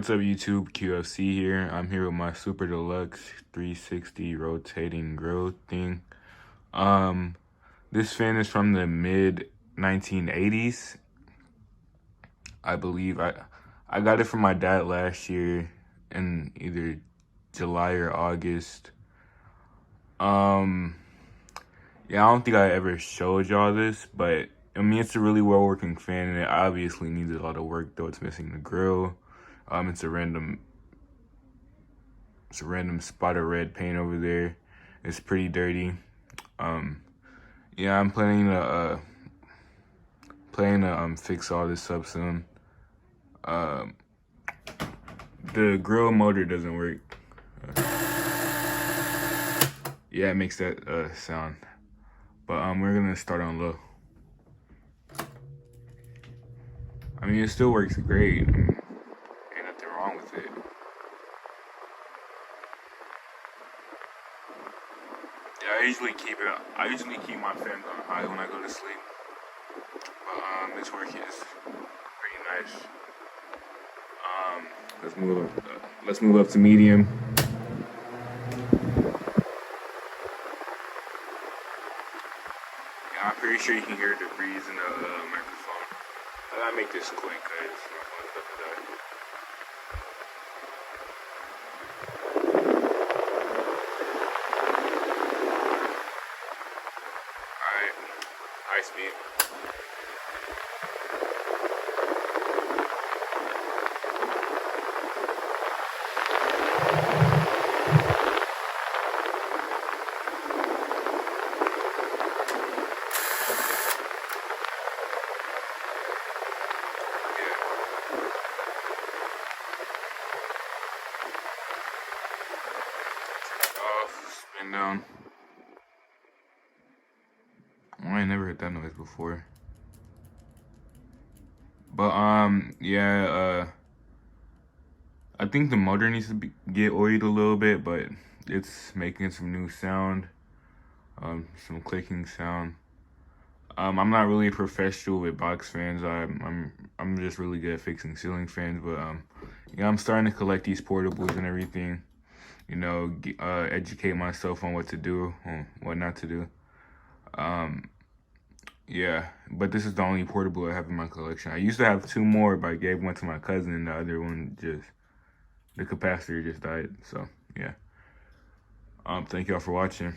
What's up YouTube, QFC here. I'm here with my Super Deluxe 360 rotating grill thing. This fan is from the mid 1980s. I believe I got it from my dad last year in either July or August. Yeah, I don't think I ever showed y'all this, but I mean, it's a really well-working fan, and it obviously needs a lot of work, though. It's missing the grill. It's a random spot of red paint over there. It's pretty dirty. Yeah, I'm planning to fix all this up soon. The grill motor doesn't work. Yeah, it makes that sound. But we're gonna start on low. I mean, it still works great. Ain't nothing wrong with it. Yeah, I usually keep my fans on high when I go to sleep. But this work is pretty nice. Let's move up to medium. Yeah, I'm pretty sure you can hear the breeze in the microphone. I gotta make this quick because my phone's about to die. Alright, high speed. Off, spin down. Oh, I never heard that noise before. But yeah, I think the motor needs to get oiled a little bit, but it's making some new sound, some clicking sound. I'm not really a professional with box fans. I'm just really good at fixing ceiling fans, but yeah, I'm starting to collect these portables and everything. You know, educate myself on what to do and what not to do. Yeah, but this is the only portable I have in my collection. I used to have two more, but I gave one to my cousin, and the other one the capacitor just died. So yeah. Thank y'all for watching.